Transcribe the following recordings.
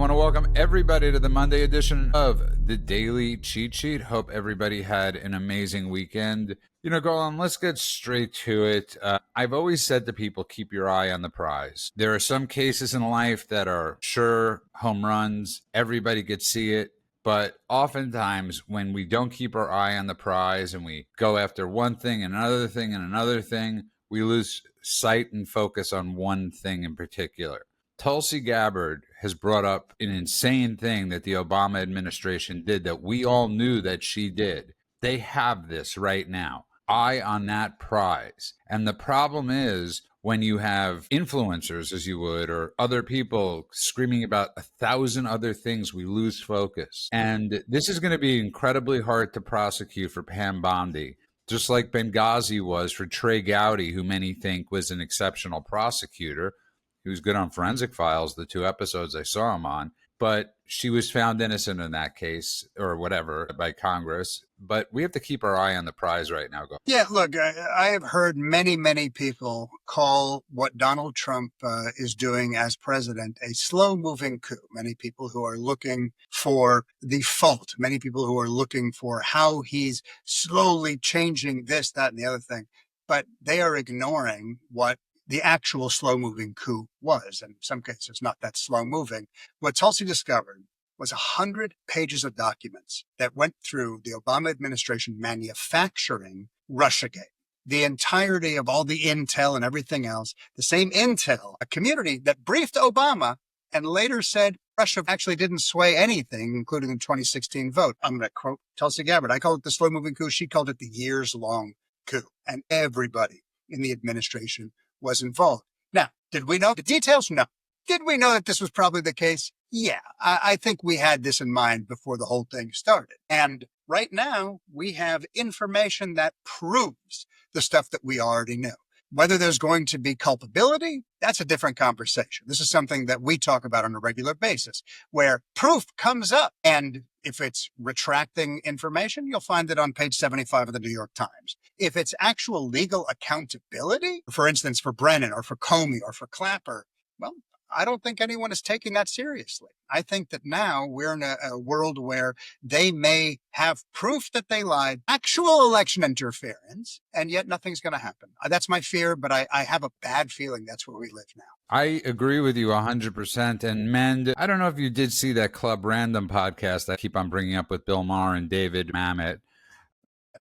want to welcome everybody to the Monday edition of the Daily Cheat Sheet. Hope everybody had an amazing weekend. You know, Golan, let's get straight to it. I've always said to people, keep your eye on the prize. There are some cases in life that are sure home runs. Everybody could see it. But oftentimes when we don't keep our eye on the prize and we go after one thing and another thing and another thing, we lose sight and focus on one thing in particular. Tulsi Gabbard has brought up an insane thing that the Obama administration did that we all knew that she did. They have this right now. Eye on that prize. And the problem is when you have influencers, as you would, or other people screaming about 1,000 other things, we lose focus. And this is going to be incredibly hard to prosecute for Pam Bondi, just like Benghazi was for Trey Gowdy, who many think was an exceptional prosecutor. He was good on Forensic Files, the 2 episodes I saw him on, but she was found innocent in that case or whatever by Congress. But we have to keep our eye on the prize right now. Yeah, look, I have heard many people call what Donald Trump is doing as president a slow-moving coup. Many people who are looking for the fault, many people who are looking for how he's slowly changing this, that, and the other thing. But they are ignoring what the actual slow-moving coup was. And in some cases, not that slow-moving. What Tulsi discovered was 100 pages of documents that went through the Obama administration manufacturing Russiagate. The entirety of all the intel and everything else, the same intel, a community that briefed Obama and later said Russia actually didn't sway anything, including the 2016 vote. I'm going to quote Tulsi Gabbard. I call it the slow-moving coup. She called it the years-long coup. And everybody in the administration was involved. Now, did we know the details? No. Did we know that this was probably the case? Yeah, I think we had this in mind before the whole thing started. And right now, we have information that proves the stuff that we already knew. Whether there's going to be culpability, that's a different conversation. This is something that we talk about on a regular basis, where proof comes up. And if it's retracting information, you'll find it on page 75 of the New York Times. If it's actual legal accountability, for instance, for Brennan or for Comey or for Clapper, well, I don't think anyone is taking that seriously. I think that now we're in a world where they may have proof that they lied, actual election interference, and yet nothing's going to happen. That's my fear, but I have a bad feeling that's where we live now. I agree with you 100%. And Mend, I don't know if you did see that Club Random podcast I keep on bringing up with Bill Maher and David Mamet.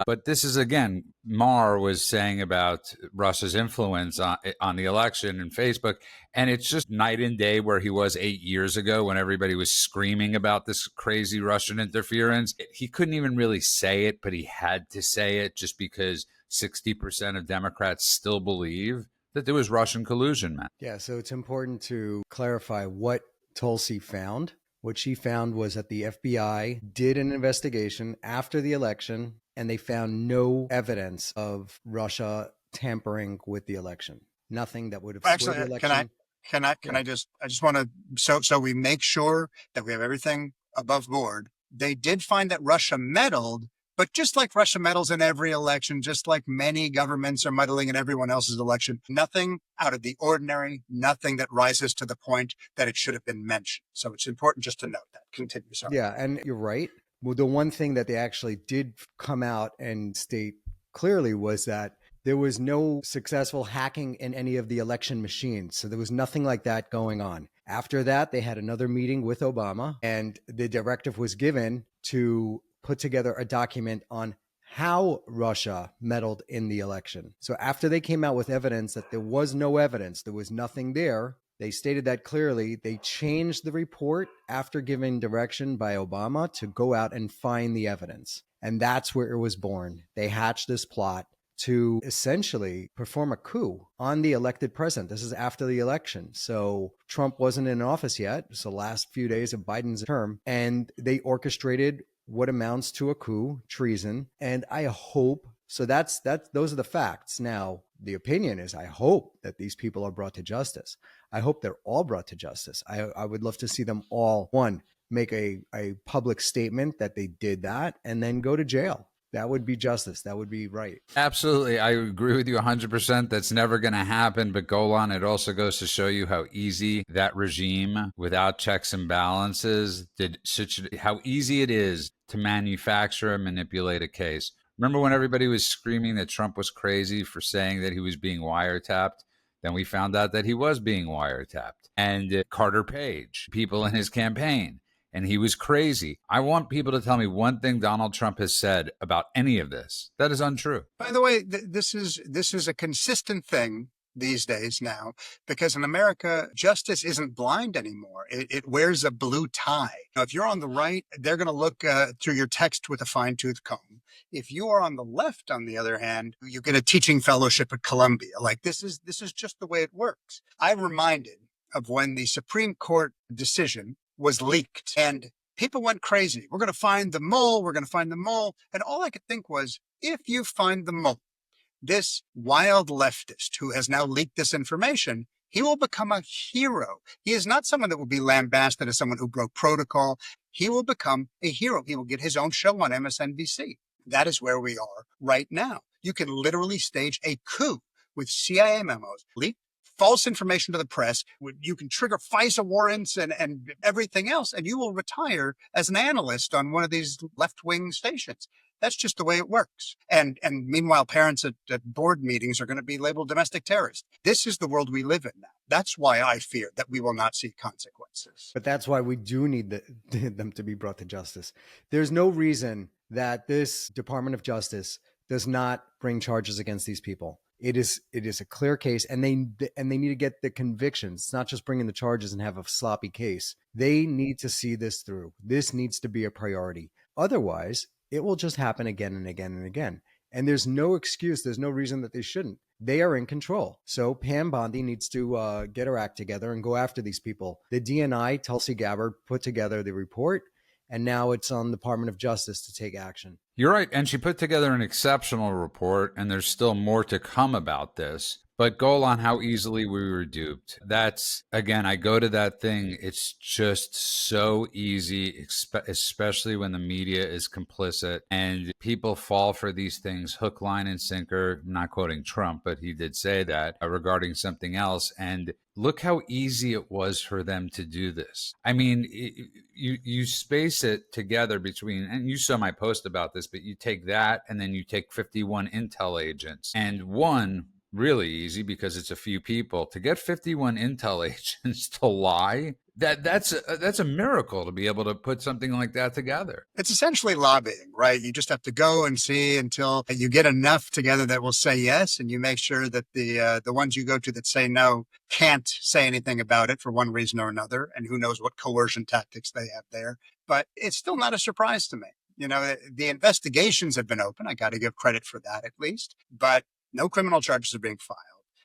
But this is, again, Maher was saying about Russia's influence on the election and Facebook. And it's just night and day where he was 8 years ago when everybody was screaming about this crazy Russian interference. He couldn't even really say it, but he had to say it just because 60% of Democrats still believe that there was Russian collusion, man. Yeah, so it's important to clarify what Tulsi found. What she found was that the FBI did an investigation after the election, and they found no evidence of Russia tampering with the election. Nothing that would have swayed the election. I just want to, so we make sure that we have everything above board. They did find that Russia meddled, but just like Russia meddles in every election, just like many governments are meddling in everyone else's election, nothing out of the ordinary, nothing that rises to the point that it should have been mentioned. So it's important just to note that. Continue. Sorry. Yeah, and you're right. Well, the one thing that they actually did come out and state clearly was that there was no successful hacking in any of the election machines. So there was nothing like that going on. After that, they had another meeting with Obama, and the directive was given to put together a document on how Russia meddled in the election. So after they came out with evidence that there was no evidence, there was nothing there, they stated that clearly. They changed the report after giving direction by Obama to go out and find the evidence. And that's where it was born. They hatched this plot to essentially perform a coup on the elected president. This is after the election. So Trump wasn't in office yet. It's the last few days of Biden's term. And they orchestrated what amounts to a coup, treason. And I hope, so those are the facts. Now, the opinion is I hope that these people are brought to justice. I hope they're all brought to justice. I would love to see them all, one, make a public statement that they did that and then go to jail. That would be justice. That would be right. Absolutely. I agree with you 100%. That's never going to happen. But Golan, it also goes to show you how easy that regime without checks and balances how easy it is to manufacture and manipulate a case. Remember when everybody was screaming that Trump was crazy for saying that he was being wiretapped? Then we found out that he was being wiretapped. And Carter Page, people in his campaign, and he was crazy. I want people to tell me one thing Donald Trump has said about any of this that is untrue. By the way, this is a consistent thing these days now, because in America, justice isn't blind anymore. It wears a blue tie. Now, if you're on the right, they're going to look through your text with a fine-tooth comb. If you are on the left, on the other hand, you get a teaching fellowship at Columbia. Like this is just the way it works. I'm reminded of when the Supreme Court decision was leaked and people went crazy. We're going to find the mole. We're going to find the mole. And all I could think was, if you find the mole, this wild leftist who has now leaked this information, he will become a hero. He is not someone that will be lambasted as someone who broke protocol. He will become a hero. He will get his own show on MSNBC. That is where we are right now. You can literally stage a coup with CIA memos, leak false information to the press. You can trigger FISA warrants and everything else, and you will retire as an analyst on one of these left-wing stations. That's just the way it works. And meanwhile, parents at board meetings are going to be labeled domestic terrorists. This is the world we live in now. That's why I fear that we will not see consequences. But that's why we do need them to be brought to justice. There's no reason that this Department of Justice does not bring charges against these people. It is a clear case, and they need to get the convictions. It's not just bringing the charges and have a sloppy case. They need to see this through. This needs to be a priority. Otherwise, it will just happen again and again and again. And there's no excuse. There's no reason that they shouldn't. They are in control. So Pam Bondi needs to get her act together and go after these people. The DNI, Tulsi Gabbard, put together the report, and now it's on the Department of Justice to take action. You're right. And she put together an exceptional report, and there's still more to come about this. But Golan, how easily we were duped. That's, again, I go to that thing. It's just so easy, especially when the media is complicit and people fall for these things hook, line, and sinker. I'm not quoting Trump, but he did say that regarding something else. And look how easy it was for them to do this. I mean, you space it together between, and you saw my post about this, but you take that and then you take 51 intel agents, and one really easy because it's a few people to get 51 intel agents to lie. That's a miracle to be able to put something like that together. It's essentially lobbying, right? You just have to go and see until you get enough together that will say yes, and you make sure that the ones you go to that say no can't say anything about it for one reason or another, and who knows what coercion tactics they have there. But it's still not a surprise to me. You know, the investigations have been open. I got to give credit for that at least, but no criminal charges are being filed.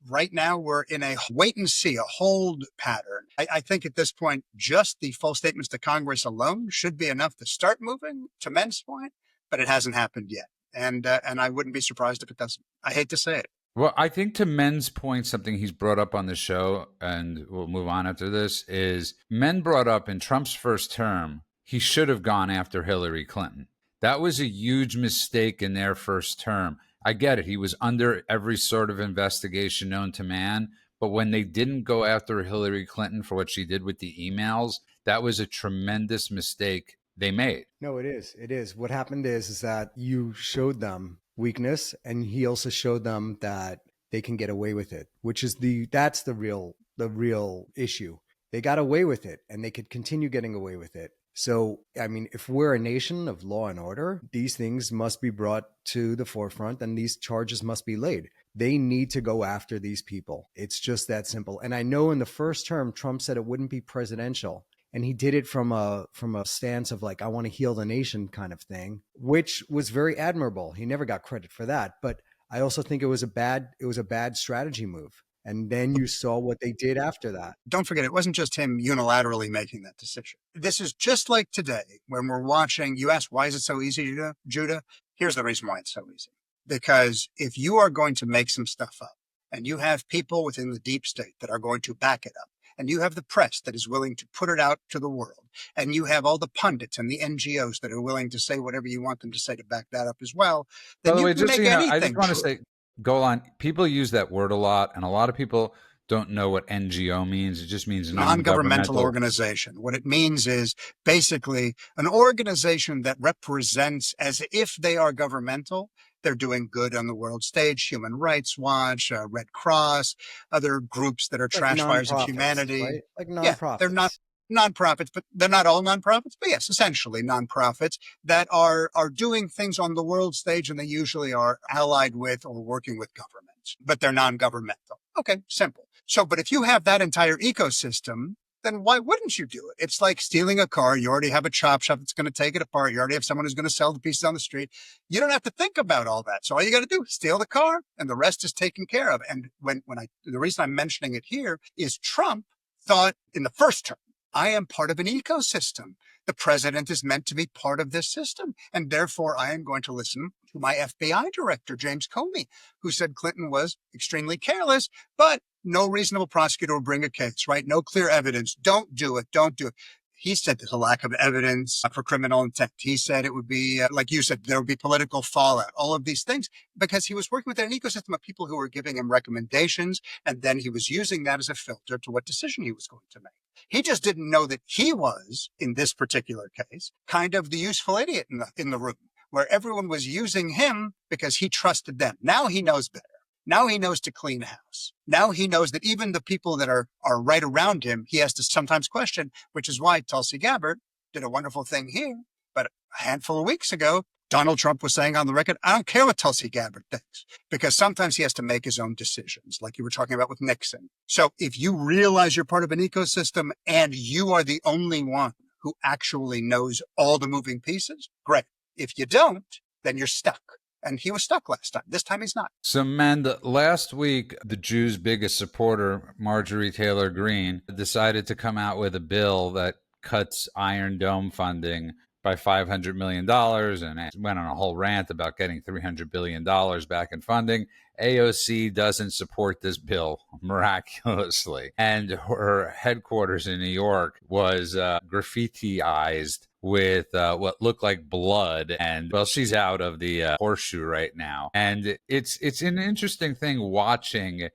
Right now, we're in a wait and see, a hold pattern. I think at this point, just the false statements to Congress alone should be enough to start moving, to Men's point, but it hasn't happened yet. And I wouldn't be surprised if it doesn't. I hate to say it. Well, I think to Men's point, something he's brought up on the show, and we'll move on after this, is Men brought up in Trump's first term, he should have gone after Hillary Clinton. That was a huge mistake in their first term. I get it. He was under every sort of investigation known to man. But when they didn't go after Hillary Clinton for what she did with the emails, that was a tremendous mistake they made. No, it is. It is. What happened is that you showed them weakness, and he also showed them that they can get away with it, which is that's the real issue. They got away with it, and they could continue getting away with it. So, I mean, if we're a nation of law and order, these things must be brought to the forefront and these charges must be laid. They need to go after these people. It's just that simple. And I know in the first term, Trump said it wouldn't be presidential. And he did it from a stance of like, I want to heal the nation kind of thing, which was very admirable. He never got credit for that. But I also think it was a bad strategy move. And then you saw what they did after that. Don't forget, it wasn't just him unilaterally making that decision. This is just like today when we're watching. You ask, why is it so easy, Judah? Here's the reason why it's so easy. Because if you are going to make some stuff up and you have people within the deep state that are going to back it up, and you have the press that is willing to put it out to the world, and you have all the pundits and the NGOs that are willing to say whatever you want them to say to back that up as well, By then the you way, can just so make you know, I just anything want to true. say, Golan, people use that word a lot, and a lot of people don't know what NGO means. It just means Non-governmental non-governmental. organization. What it means is basically an organization that represents as if they are governmental. They're doing good on the world stage, Human Rights Watch, Red Cross, other groups that are Like trash fires of nonprofits, humanity. right? Like Yeah, they're not nonprofits. nonprofits, but they're not all nonprofits. But yes, essentially nonprofits that are doing things on the world stage, and they usually are allied with or working with governments, but they're non-governmental. Okay, simple. So, but if you have that entire ecosystem, then why wouldn't you do it? It's like stealing a car. You already have a chop shop that's going to take it apart. You already have someone who's going to sell the pieces on the street. You don't have to think about all that. So all you got to do is steal the car, and the rest is taken care of. And the reason I'm mentioning it here is Trump thought in the first term, I am part of an ecosystem. The president is meant to be part of this system. And therefore, I am going to listen to my FBI director, James Comey, who said Clinton was extremely careless, but no reasonable prosecutor will bring a case, right? No clear evidence. Don't do it. Don't do it. He said there's a lack of evidence for criminal intent. He said it would be, like you said, there would be political fallout, all of these things, because he was working with an ecosystem of people who were giving him recommendations. And then he was using that as a filter to what decision he was going to make. He just didn't know that he was, in this particular case, kind of the useful idiot in the room, where everyone was using him because he trusted them. Now he knows better. Now he knows to clean house. Now he knows that even the people that are right around him, he has to sometimes question, which is why Tulsi Gabbard did a wonderful thing here. But a handful of weeks ago, Donald Trump was saying on the record, I don't care what Tulsi Gabbard thinks, because sometimes he has to make his own decisions, like you were talking about with Nixon. So if you realize you're part of an ecosystem and you are the only one who actually knows all the moving pieces, great. If you don't, then you're stuck. And he was stuck last time. This time he's not. So, Mend, last week, the Jews' biggest supporter, Marjorie Taylor Greene, decided to come out with a bill that cuts Iron Dome funding by $500 million and went on a whole rant about getting $300 billion back in funding. AOC doesn't support this bill, miraculously. And her headquarters in New York was graffitiized with what looked like blood. And, well, she's out of the horseshoe right now. And it's an interesting thing watching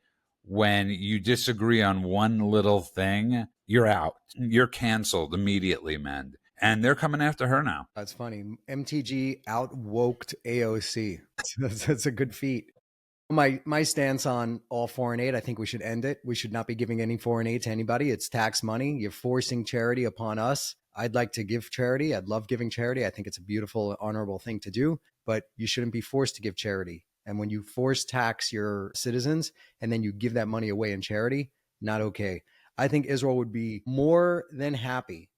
when you disagree on one little thing, you're out. You're canceled immediately, Mend. And they're coming after her now. That's funny. MTG out-woked AOC. That's a good feat. My stance on all foreign aid, I think we should end it. We should not be giving any foreign aid to anybody. It's tax money. You're forcing charity upon us. I'd like to give charity. I'd love giving charity. I think it's a beautiful, honorable thing to do, but you shouldn't be forced to give charity. And when you force tax your citizens and then you give that money away in charity, not okay. I think Israel would be more than happy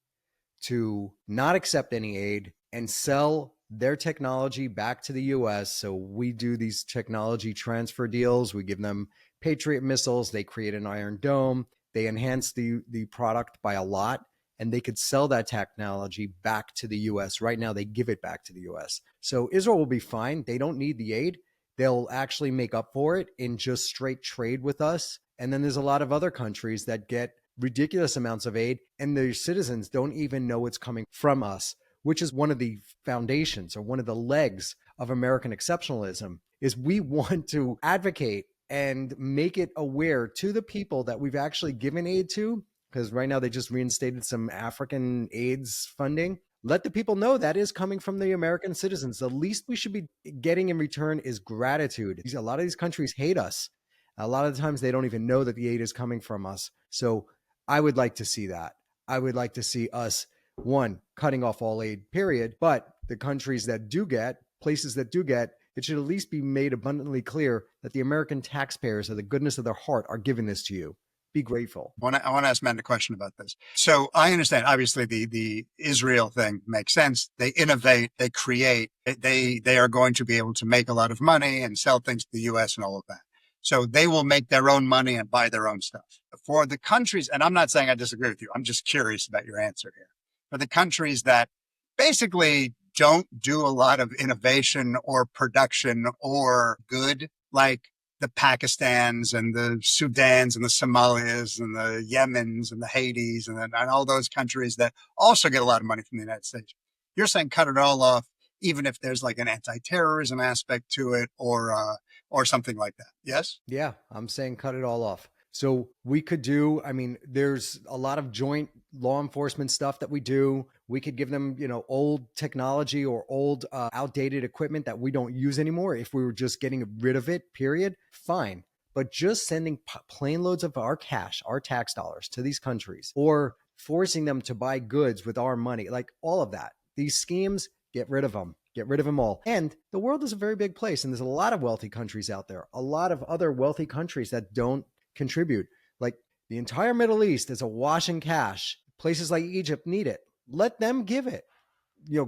to not accept any aid and sell their technology back to the US. So we do these technology transfer deals. We give them Patriot missiles. They create an Iron Dome. They enhance the product by a lot, and they could sell that technology back to the US. Right now, they give it back to the US. So Israel will be fine. They don't need the aid. They'll actually make up for it in just straight trade with us. And then there's a lot of other countries that get ridiculous amounts of aid, and their citizens don't even know it's coming from us, which is one of the foundations or one of the legs of American exceptionalism, is we want to advocate and make it aware to the people that we've actually given aid to, because right now they just reinstated some African AIDS funding. Let the people know that is coming from the American citizens. The least we should be getting in return is gratitude. A lot of these countries hate us. A lot of the times they don't even know that the aid is coming from us. So I would like to see that. I would like to see us, one, cutting off all aid, period. But the countries that do get, places that do get, it should at least be made abundantly clear that the American taxpayers, of the goodness of their heart, are giving this to you. Be grateful. I want to ask Matt a question about this. So I understand, obviously, the Israel thing makes sense. They innovate, they create, they are going to be able to make a lot of money and sell things to the U.S. and all of that. So they will make their own money and buy their own stuff. For the countries, and I'm not saying I disagree with you, I'm just curious about your answer here. For the countries that basically don't do a lot of innovation or production or good, like the Pakistans and the Sudans and the Somalias and the Yemens and the Haitis and all those countries that also get a lot of money from the United States. You're saying cut it all off, even if there's like an anti-terrorism aspect to it or something like that. Yes? Yeah, I'm saying cut it all off. So we could do, I mean, there's a lot of joint law enforcement stuff that we do. We could give them, old technology or old outdated equipment that we don't use anymore. If we were just getting rid of it, period, fine. But just sending plane loads of our cash, our tax dollars to these countries, or forcing them to buy goods with our money, like all of that, these schemes, get rid of them. Get rid of them all. And the world is a very big place. And there's a lot of wealthy countries out there, a lot of other wealthy countries that don't contribute. Like the entire Middle East is awash in cash. Places like Egypt need it. Let them give it.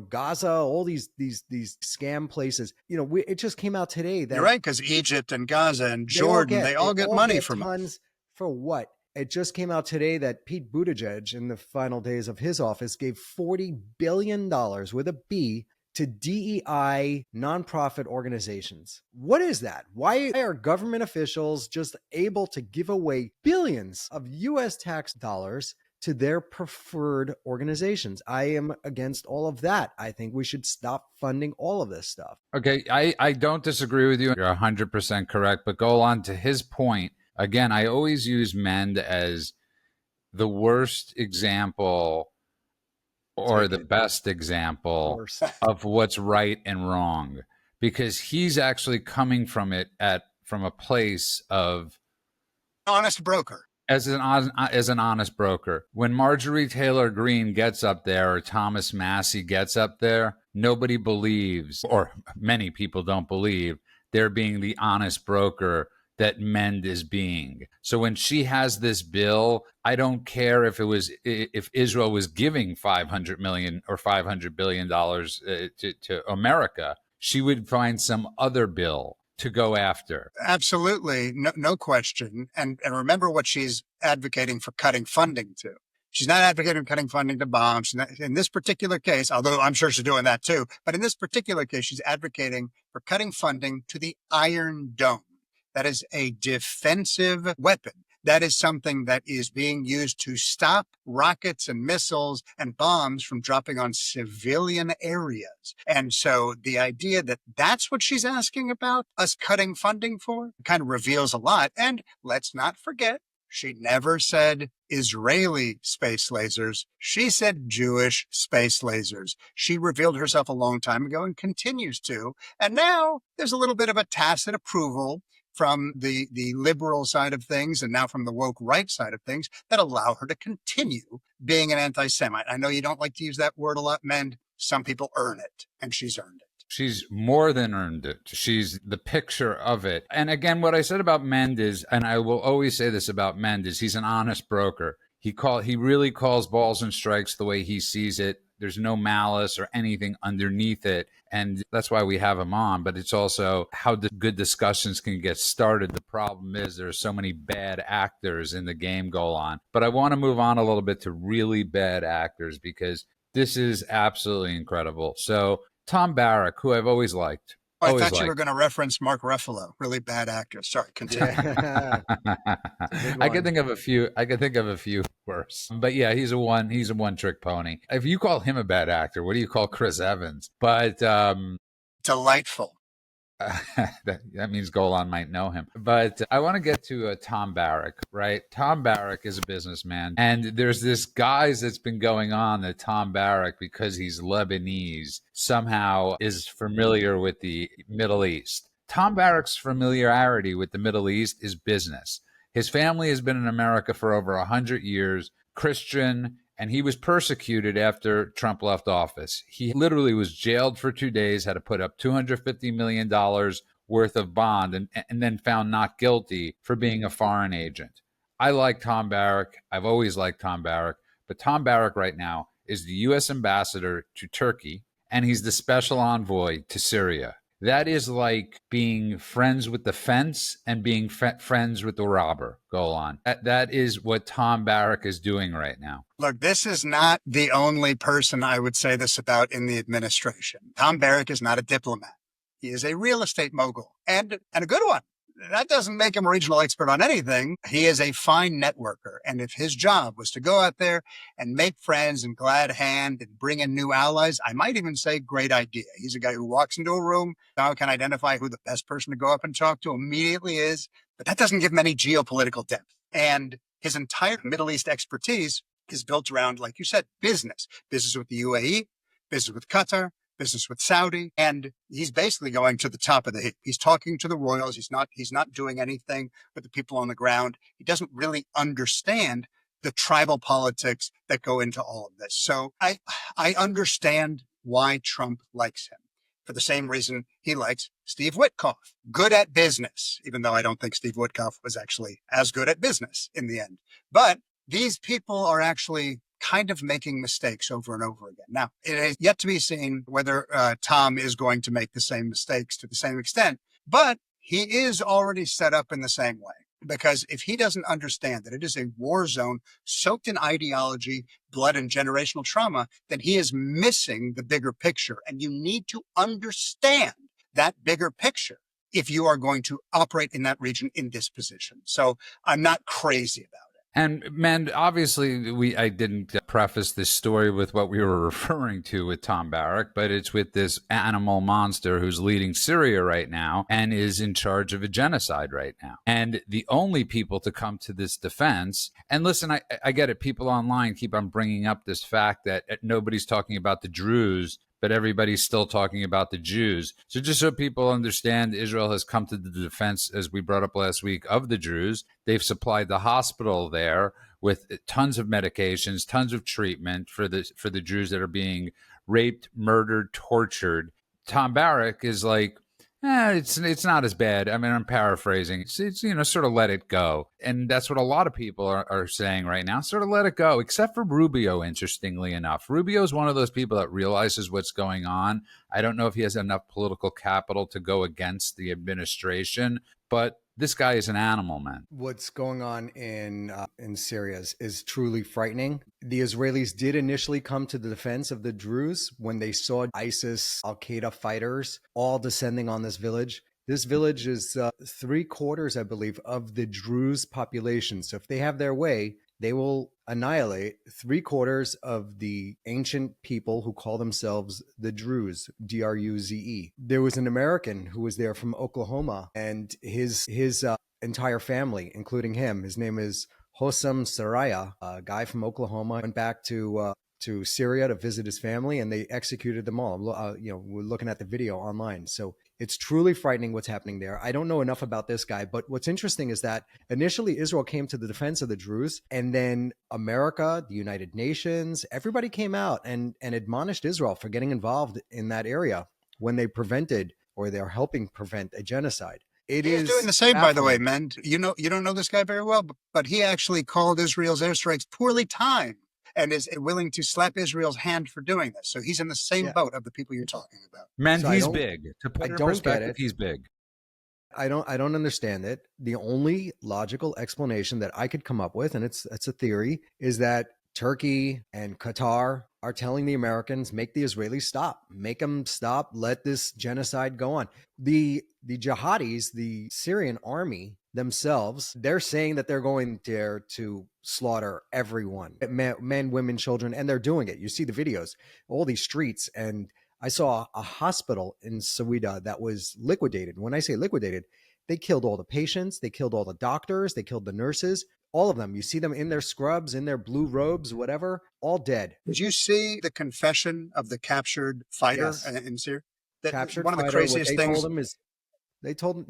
Gaza, all these scam places. It just came out today that you're right, because Egypt and Gaza and Jordan, they all get money from us. For what? It just came out today that Pete Buttigieg, in the final days of his office, gave $40 billion with a B to DEI nonprofit organizations. What is that? Why are government officials just able to give away billions of US tax dollars to their preferred organizations? I am against all of that. I think we should stop funding all of this stuff. Okay, I don't disagree with you. You're 100% correct. But go on to his point. Again, I always use Mend as the worst example or the best example of what's right and wrong, because he's actually coming from it from a place of honest broker. As an honest broker. When Marjorie Taylor Greene gets up there or Thomas Massie gets up there, nobody believes, or many people don't believe, they're being the honest broker that Mend is being. So when she has this bill, I don't care if Israel was giving $500 million or $500 billion to America, she would find some other bill to go after. Absolutely. No question. And remember what she's advocating for cutting funding to. She's not advocating cutting funding to bombs. She's not, in this particular case, although I'm sure she's doing that too, but in this particular case, she's advocating for cutting funding to the Iron Dome. That is a defensive weapon. That is something that is being used to stop rockets and missiles and bombs from dropping on civilian areas. And so the idea that that's what she's asking about, us cutting funding for, kind of reveals a lot. And let's not forget, she never said Israeli space lasers. She said Jewish space lasers. She revealed herself a long time ago and continues to. And now there's a little bit of a tacit approval from the liberal side of things and now from the woke right side of things that allow her to continue being an anti-Semite. I know you don't like to use that word a lot, Mend. Some people earn it, and she's earned it. She's more than earned it. She's the picture of it. And again, what I said about Mend is, and I will always say this about Mend, is he's an honest broker. He really calls balls and strikes the way he sees it. There's no malice or anything underneath it. And that's why we have him on. But it's also how good discussions can get started. The problem is there's so many bad actors in the game go on. But I want to move on a little bit to really bad actors, because this is absolutely incredible. So Tom Barrack, who I've always liked. I thought you were going to reference Mark Ruffalo, really bad actor. Sorry, continue. Yeah. I can think of a few worse. But yeah, he's a one-trick pony. If you call him a bad actor, what do you call Chris Evans? But delightful. that means Golan might know him. But I want to get to Tom Barrack, right? Tom Barrack is a businessman. And there's this guise that's been going on that Tom Barrack, because he's Lebanese, somehow is familiar with the Middle East. Tom Barrack's familiarity with the Middle East is business. His family has been in America for over 100 years, Christian, and he was persecuted after Trump left office. He literally was jailed for 2 days, had to put up $250 million worth of bond, and then found not guilty for being a foreign agent. I like Tom Barrack. I've always liked Tom Barrack. But Tom Barrack right now is the U.S. ambassador to Turkey, and he's the special envoy to Syria. That is like being friends with the fence and being friends with the robber. Go on. That is what Tom Barrack is doing right now. Look, this is not the only person I would say this about in the administration. Tom Barrack is not a diplomat. He is a real estate mogul and a good one. that doesn't make him a regional expert on anything. He is a fine networker. And if his job was to go out there and make friends and glad hand and bring in new allies, I might even say great idea. He's a guy who walks into a room, now can identify who the best person to go up and talk to immediately is. But that doesn't give him any geopolitical depth. And his entire Middle East expertise is built around, like you said, business with the UAE, business with Qatar, business with Saudi, and he's basically going to the top of the heap. He's talking to the royals. He's not doing anything with the people on the ground. He doesn't really understand the tribal politics that go into all of this. So I understand why Trump likes him for the same reason he likes Steve Witkoff. Good at business, even though I don't think Steve Witkoff was actually as good at business in the end. But these people are actually kind of making mistakes over and over again. Now, it is yet to be seen whether Tom is going to make the same mistakes to the same extent, but he is already set up in the same way. Because if he doesn't understand that it is a war zone soaked in ideology, blood, and generational trauma, then he is missing the bigger picture. And you need to understand that bigger picture if you are going to operate in that region in this position. So I'm not crazy about it. And man, obviously, I didn't preface this story with what we were referring to with Tom Barrack, but it's with this animal monster who's leading Syria right now and is in charge of a genocide right now. And the only people to come to this defense, and listen, I get it. People online keep on bringing up this fact that nobody's talking about the Druze, but everybody's still talking about the Jews. So just so people understand, Israel has come to the defense, as we brought up last week, of the Druze. They've supplied the hospital there with tons of medications, tons of treatment for the Jews that are being raped, murdered, tortured. Tom Barrack is like, it's not as bad. I mean, I'm paraphrasing. It's sort of let it go. And that's what a lot of people are saying right now, sort of let it go, except for Rubio, interestingly enough. Rubio is one of those people that realizes what's going on. I don't know if he has enough political capital to go against the administration, but this guy is an animal, man. What's going on in Syria is truly frightening. The Israelis did initially come to the defense of the Druze when they saw ISIS, Al-Qaeda fighters all descending on this village. This village is 3/4, I believe, of the Druze population. So if they have their way, they will annihilate 3/4 of the ancient people who call themselves the Druze, Druze. There was an American who was there from Oklahoma, and his entire family, including him, his name is Hossam Saraya, a guy from Oklahoma, went back to Syria to visit his family, and they executed them all. We're looking at the video online. So it's truly frightening what's happening there. I don't know enough about this guy, but what's interesting is that initially Israel came to the defense of the Druze, and then America, the United Nations, everybody came out and admonished Israel for getting involved in that area when they prevented, or they're helping prevent, a genocide. He's doing the same, by the way, man. You don't know this guy very well, but he actually called Israel's airstrikes poorly timed and is willing to slap Israel's hand for doing this. So he's in the same boat of the people you're talking about. Man, so he's big. To put it in perspective, he's big. I don't understand it. The only logical explanation that I could come up with, and it's a theory, is that Turkey and Qatar are telling the Americans, make the Israelis stop, make them stop, let this genocide go on. The jihadis, the Syrian army themselves, they're saying that they're going there to slaughter everyone, men, women, children, and they're doing it. You see the videos, all these streets, and I saw a hospital in Sawida that was liquidated. When I say liquidated, they killed all the patients, they killed all the doctors, they killed the nurses. All of them. You see them in their scrubs, in their blue robes, whatever, all dead. Did you see the confession of the captured fighter in Syria? Captured one of the fighter, craziest things. They told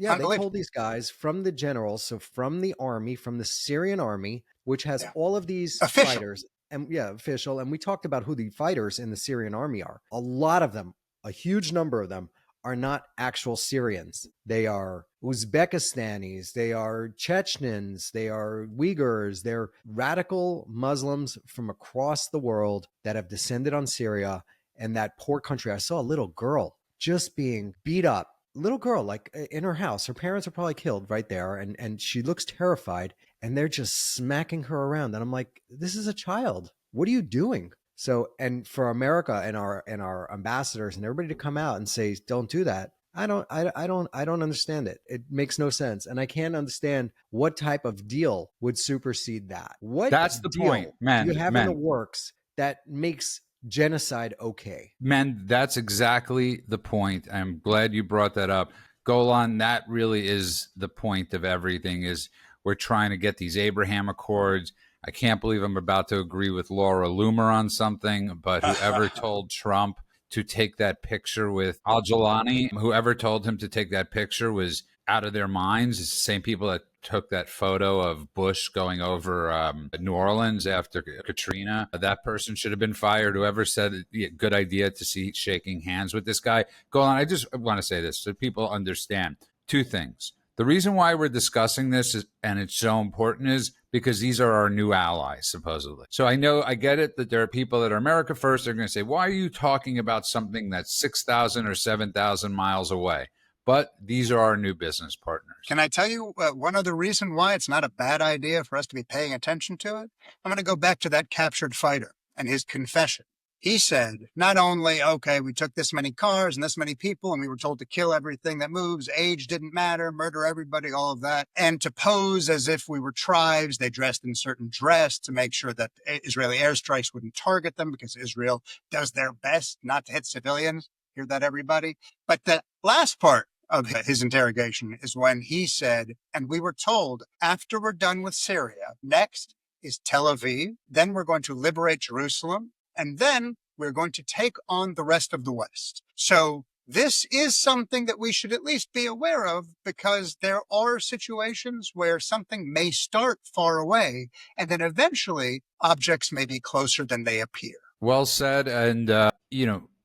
these guys from the generals, so from the army, from the Syrian army, which has all of these fighters, and official. And we talked about who the fighters in the Syrian army are. A lot of them, a huge number of them, are not actual Syrians. They are Uzbekistanis, they are Chechens, they are Uyghurs, they're radical Muslims from across the world that have descended on Syria and that poor country. I saw a little girl just being beat up. Little girl, like in her house. Her parents are probably killed right there, and she looks terrified, and they're just smacking her around. And I'm like, this is a child. What are you doing? So, and for America and our ambassadors and everybody to come out and say, don't do that, I don't understand it. It makes no sense. And I can't understand what type of deal would supersede that. What That's the point, deal do you have in the men. works that makes genocide okay? Men, that's exactly the point. I'm glad you brought that up. Golan, that really is the point of everything is we're trying to get these Abraham Accords. I can't believe I'm about to agree with Laura Loomer on something, but whoever told Trump to take that picture with Al-Julani, whoever told him to take that picture was out of their minds. It's the same people that took that photo of Bush going over New Orleans after Katrina. That person should have been fired. Whoever said good idea to see shaking hands with this guy. Go on. I just want to say this so people understand two things. The reason why we're discussing this is, and it's so important is because these are our new allies, supposedly. So I get it that there are people that are America first. They're going to say, why are you talking about something that's 6,000 or 7,000 miles away? But these are our new business partners. Can I tell you one other reason why it's not a bad idea for us to be paying attention to it? I'm going to go back to that captured fighter and his confession. He said, not only, okay, we took this many cars and this many people and we were told to kill everything that moves, age didn't matter, murder everybody, all of that, and to pose as if we were tribes. They dressed in certain dress to make sure that Israeli airstrikes wouldn't target them because Israel does their best not to hit civilians. Hear that, everybody? But the last part of his interrogation is when he said, and we were told after we're done with Syria, next is Tel Aviv, then we're going to liberate Jerusalem, and then we're going to take on the rest of the West. So this is something that we should at least be aware of because there are situations where something may start far away and then eventually objects may be closer than they appear. Well said. And,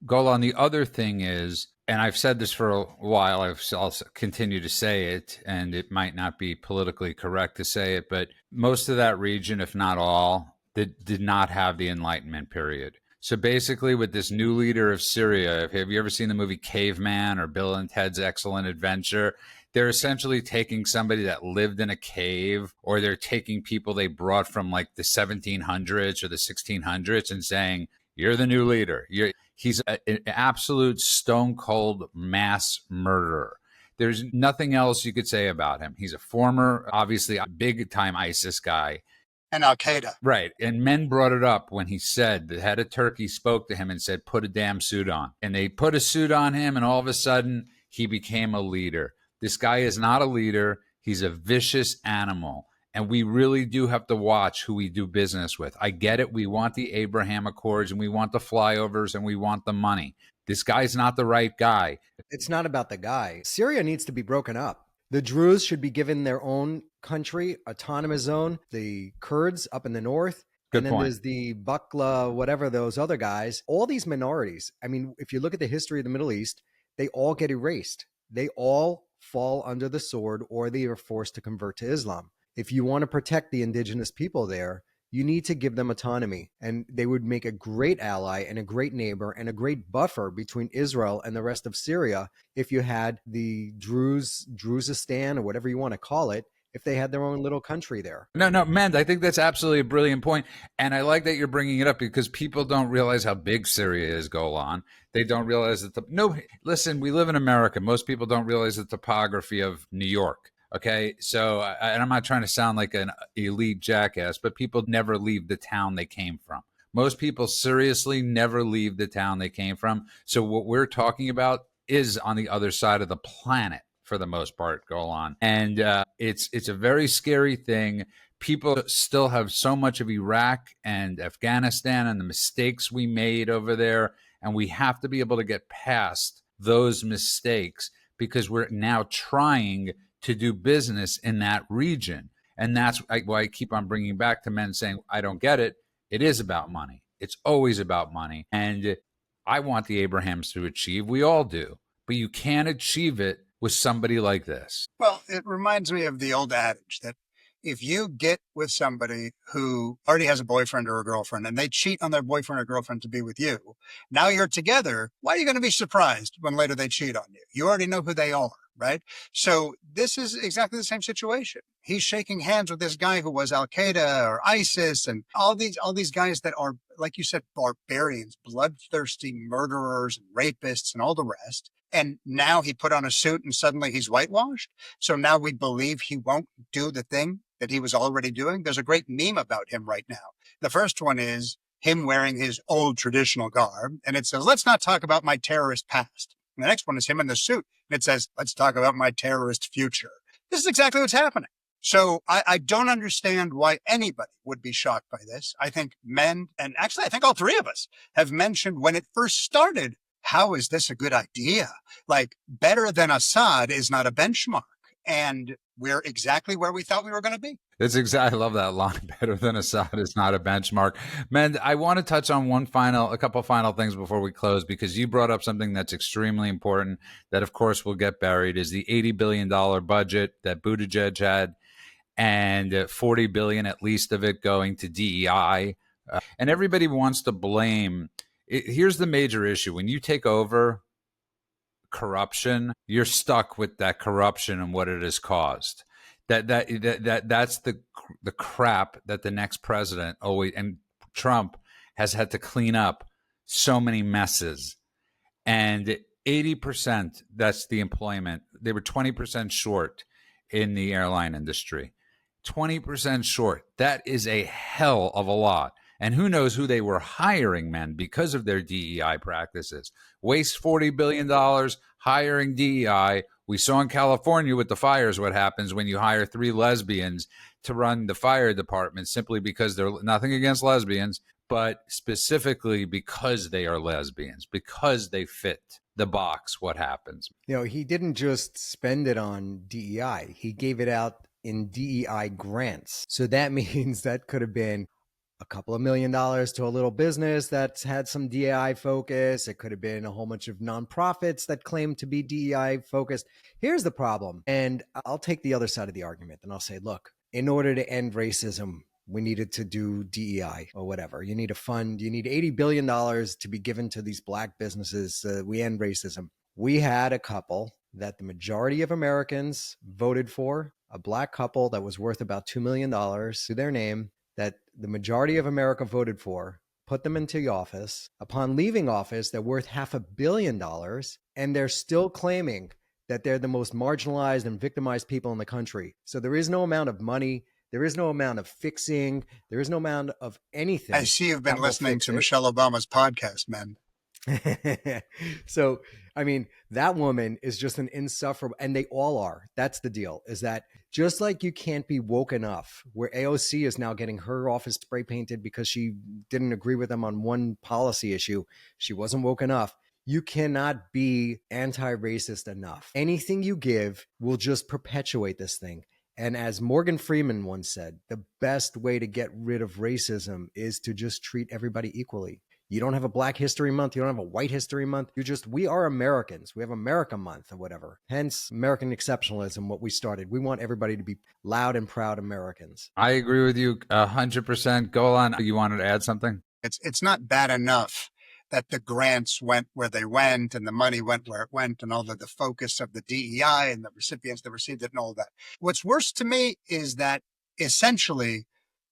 Golan, the other thing is, and I've said this for a while, I'll continue to say it, and it might not be politically correct to say it, but most of that region, if not all, did not have the Enlightenment period. So basically, with this new leader of Syria, have you ever seen the movie Caveman or Bill and Ted's Excellent Adventure? They're essentially taking somebody that lived in a cave, or they're taking people they brought from like the 1700s or the 1600s and saying, you're the new leader. He's an absolute stone cold mass murderer. There's nothing else you could say about him. He's a former, obviously, a big time ISIS guy. And Al-Qaeda. Right. And men brought it up when he said the head of Turkey spoke to him and said, put a damn suit on. And they put a suit on him, and all of a sudden he became a leader. This guy is not a leader. He's a vicious animal. And we really do have to watch who we do business with. I get it. We want the Abraham Accords and we want the flyovers and we want the money. This guy's not the right guy. It's not about the guy. Syria needs to be broken up. The Druze should be given their own country, autonomous zone. The Kurds up in the north. Good and then point. There's the Bakla, whatever those other guys. All these minorities. I mean, if you look at the history of the Middle East, they all get erased. They all fall under the sword or they are forced to convert to Islam. If you want to protect the indigenous people there, you need to give them autonomy. And they would make a great ally and a great neighbor and a great buffer between Israel and the rest of Syria if you had the Druzistan or whatever you want to call it, if they had their own little country there. No, man, I think that's absolutely a brilliant point. And I like that you're bringing it up because people don't realize how big Syria is, Golan. They don't realize that listen, we live in America. Most people don't realize the topography of New York. Okay, so and I'm not trying to sound like an elite jackass, but people never leave the town they came from. Most people seriously never leave the town they came from. So what we're talking about is on the other side of the planet for the most part, Golan. And it's a very scary thing. People still have so much of Iraq and Afghanistan and the mistakes we made over there. And we have to be able to get past those mistakes because we're now trying to do business in that region. And that's why I keep on bringing back to men saying, I don't get it. It is about money. It's always about money. And I want the Abrahams to achieve. We all do. But you can't achieve it with somebody like this. Well, it reminds me of the old adage that if you get with somebody who already has a boyfriend or a girlfriend and they cheat on their boyfriend or girlfriend to be with you, now you're together, why are you going to be surprised when later they cheat on you? You already know who they are, right? So this is exactly the same situation. He's shaking hands with this guy who was Al-Qaeda or ISIS and all these guys that are, like you said, barbarians, bloodthirsty murderers and rapists and all the rest. And now he put on a suit and suddenly he's whitewashed. So now we believe he won't do the thing that he was already doing. There's a great meme about him right now. The first one is him wearing his old traditional garb. And it says, let's not talk about my terrorist past. And the next one is him in the suit. And it says, let's talk about my terrorist future. This is exactly what's happening. So I don't understand why anybody would be shocked by this. I think men, and actually I think all three of us have mentioned when it first started, how is this a good idea? Like, better than Assad is not a benchmark. And we're exactly where we thought we were going to be. I love that line. Better than Assad is not a benchmark. Man, I want to touch on a couple final things before we close, because you brought up something that's extremely important that, of course, will get buried, is the $80 billion budget that Buttigieg had, and $40 billion at least of it going to DEI. And everybody wants to blame. Here's the major issue. When you take over corruption, you're stuck with that corruption and what it has caused. That's the crap that the next president always, and Trump has had to clean up so many messes. And 80%, that's the employment. They were 20% short in the airline industry. 20% short. That is a hell of a lot. And who knows who they were hiring, man, because of their DEI practices. Waste $40 billion hiring DEI. We saw in California with the fires what happens when you hire 3 lesbians to run the fire department simply because they're nothing against lesbians, but specifically because they are lesbians, because they fit the box. What happens? He didn't just spend it on DEI. He gave it out in DEI grants. So that means that could have been a couple of $1 million to a little business that's had some DEI focus. It could have been a whole bunch of nonprofits that claim to be DEI focused. Here's the problem. And I'll take the other side of the argument and I'll say, look, in order to end racism, we needed to do DEI or whatever. You need a fund. You need $80 billion to be given to these Black businesses. We end racism. We had a couple that the majority of Americans voted for, a Black couple that was worth about $2 million to their name, that the majority of America voted for, put them into the office. Upon leaving office, they're worth $500 million, and they're still claiming that they're the most marginalized and victimized people in the country. So there is no amount of money, there is no amount of fixing, there is no amount of anything. I see you've been listening to Michelle Obama's podcast, man. So, I mean, that woman is just an insufferable, and they all are. That's the deal, is that just like you can't be woke enough, where AOC is now getting her office spray painted because she didn't agree with them on one policy issue, she wasn't woke enough. You cannot be anti-racist enough. Anything you give will just perpetuate this thing. And as Morgan Freeman once said, the best way to get rid of racism is to just treat everybody equally. You don't have a Black History Month. You don't have a White History Month. We are Americans. We have America Month or whatever. Hence, American exceptionalism, what we started. We want everybody to be loud and proud Americans. I agree with you 100%. Go on. You wanted to add something? It's not bad enough that the grants went where they went and the money went where it went and all the focus of the DEI and the recipients that received it and all that. What's worse to me is that essentially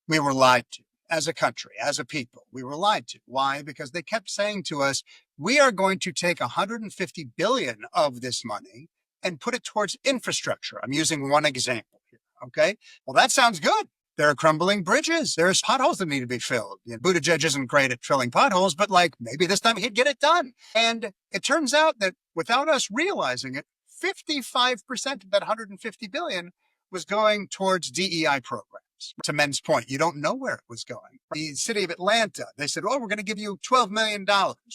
we were lied to. As a country, as a people, we were lied to. Why? Because they kept saying to us, we are going to take 150 billion of this money and put it towards infrastructure. I'm using one example here. Okay. Well, that sounds good. There are crumbling bridges. There's potholes that need to be filled. Buttigieg isn't great at filling potholes, but maybe this time he'd get it done. And it turns out that without us realizing it, 55% of that 150 billion was going towards DEI programs. To Men's point, you don't know where it was going. The city of Atlanta, they said, oh, we're going to give you $12 million.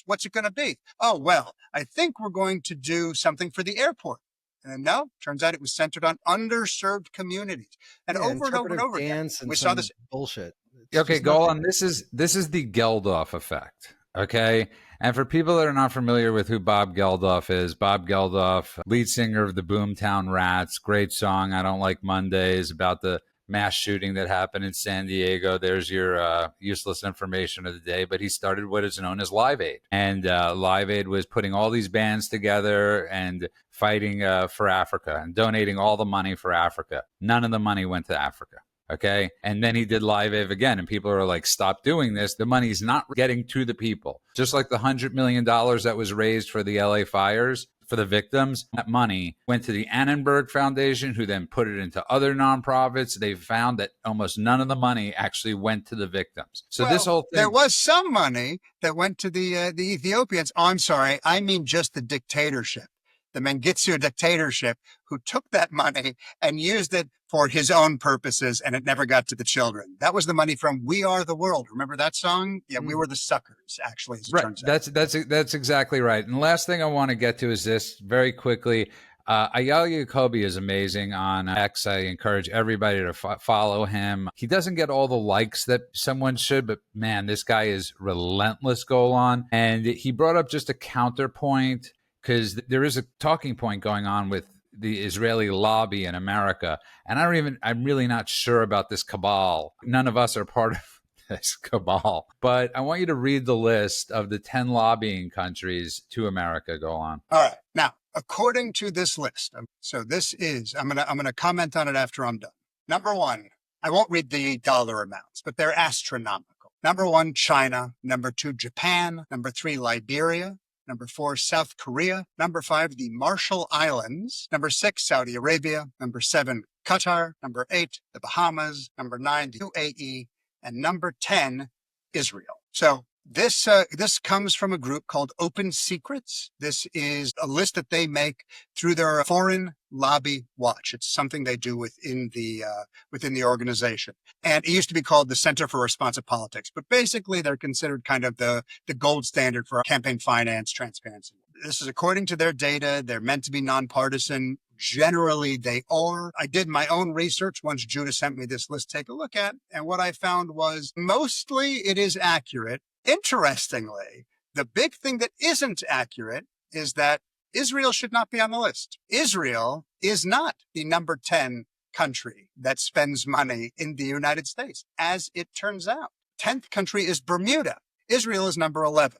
What's it going to be? Oh, well, I think we're going to do something for the airport. And no, turns out it was centered on underserved communities. And over and over and over again, we saw this bullshit. Okay, go on. This is the Geldof effect. Okay. And for people that are not familiar with who Bob Geldof is, Bob Geldof, lead singer of the Boomtown Rats, great song, I Don't Like Mondays, about the mass shooting that happened in San Diego. There's your useless information of the day. But he started what is known as Live Aid. And Live Aid was putting all these bands together and fighting for Africa and donating all the money for Africa. None of the money went to Africa. Okay. And then he did Live Aid again. And people are like, stop doing this. The money's not getting to the people. Just like the $100 million that was raised for the LA fires, for the victims. That money went to the Annenberg Foundation, who then put it into other nonprofits. They found that almost none of the money actually went to the victims. So this whole thing... There was some money that went to the Ethiopians. Oh, I'm sorry. I mean just the dictatorship. The Mengistu dictatorship, who took that money and used it for his own purposes, and it never got to the children. That was the money from We Are the World. Remember that song? Yeah, we were the suckers, actually, as it turns out. That's exactly right. And the last thing I want to get to is this very quickly. Ayala Jacoby is amazing on X. I encourage everybody to follow him. He doesn't get all the likes that someone should, but man, this guy is relentless, Golan. And he brought up just a counterpoint, because there is a talking point going on with the Israeli lobby in America. And I'm really not sure about this cabal. None of us are part of this cabal. But I want you to read the list of the 10 lobbying countries to America. Go on. All right. Now, according to this list, so this is, I'm gonna comment on it after I'm done. Number one, I won't read the dollar amounts, but they're astronomical. Number one, China. Number two, Japan. Number three, Liberia. Number four, South Korea. Number five, the Marshall Islands. Number six, Saudi Arabia. Number seven, Qatar. Number eight, the Bahamas. Number nine, the UAE. And number 10, Israel. So this comes from a group called OpenSecrets. This is a list that they make through their Foreign Lobby Watch. It's something they do within the organization. And it used to be called the Center for Responsive Politics. But basically, they're considered kind of the gold standard for campaign finance transparency. This is according to their data. They're meant to be nonpartisan. Generally, they are. I did my own research once Judah sent me this list to take a look at. And what I found was mostly it is accurate. Interestingly, the big thing that isn't accurate is that Israel should not be on the list. Israel is not the number 10 country that spends money in the United States, as it turns out. 10th country is Bermuda. Israel is number 11.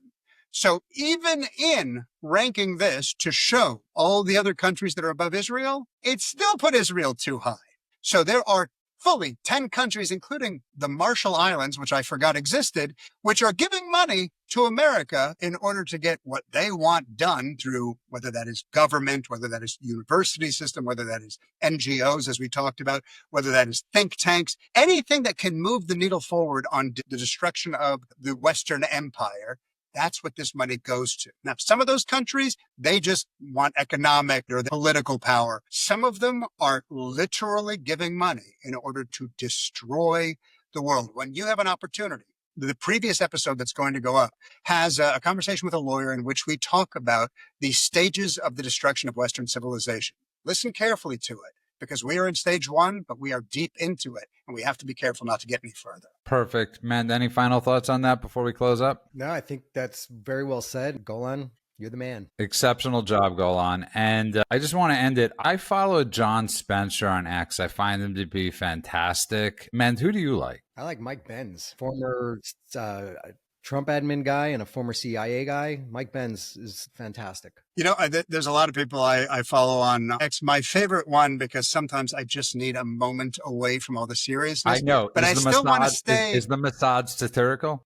So even in ranking this to show all the other countries that are above Israel, it still put Israel too high. So there are fully 10 countries, including the Marshall Islands, which I forgot existed, which are giving money to America in order to get what they want done through, whether that is government, whether that is university system, whether that is NGOs, as we talked about, whether that is think tanks, anything that can move the needle forward on the destruction of the Western Empire. That's what this money goes to. Now, some of those countries, they just want economic or the political power. Some of them are literally giving money in order to destroy the world. When you have an opportunity, the previous episode that's going to go up has a conversation with a lawyer in which we talk about the stages of the destruction of Western civilization. Listen carefully to it, because we are in stage one, but we are deep into it, and we have to be careful not to get any further. Perfect. Man, any final thoughts on that before we close up? No, I think that's very well said. Golan, you're the man. Exceptional job, Golan. And I just want to end it. I follow John Spencer on X. I find him to be fantastic. Man, who do you like? I like Mike Benz, former Trump admin guy and a former CIA guy. Mike Benz is fantastic. You know, there's a lot of people I follow on X. My favorite one, because sometimes I just need a moment away from all the seriousness. I know. But I still want to stay. Is the Mossad satirical?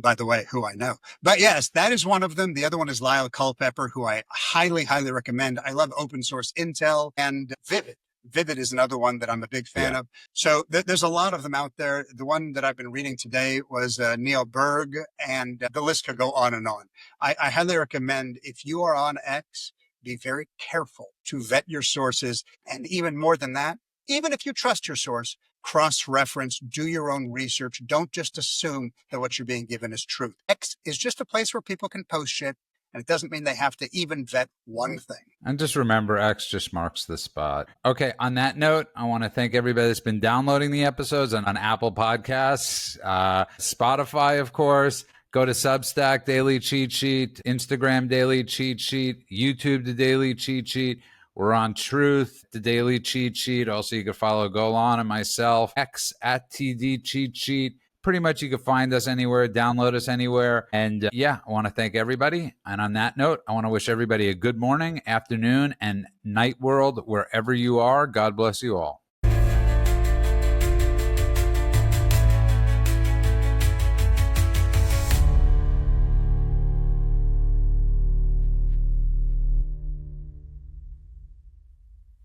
By the way, who I know. But yes, that is one of them. The other one is Lyle Culpepper, who I highly, highly recommend. I love open source intel, and Vivid. Vivid is another one that I'm a big fan of. So there's a lot of them out there. The one that I've been reading today was Neil Berg, and the list could go on and on. I highly recommend, if you are on X, be very careful to vet your sources. And even more than that, even if you trust your source, cross-reference, do your own research. Don't just assume that what you're being given is truth. X is just a place where people can post shit. And it doesn't mean they have to even vet one thing. And just remember, X just marks the spot. Okay, on that note, I want to thank everybody that's been downloading the episodes on Apple Podcasts, Spotify, of course. Go to Substack, Daily Cheat Sheet, Instagram, Daily Cheat Sheet, YouTube, The Daily Cheat Sheet. We're on Truth, The Daily Cheat Sheet. Also, you can follow Golan and myself, X at TD Cheat Sheet. Pretty much you can find us anywhere, download us anywhere. And I want to thank everybody. And on that note, I want to wish everybody a good morning, afternoon, and night world, wherever you are. God bless you all.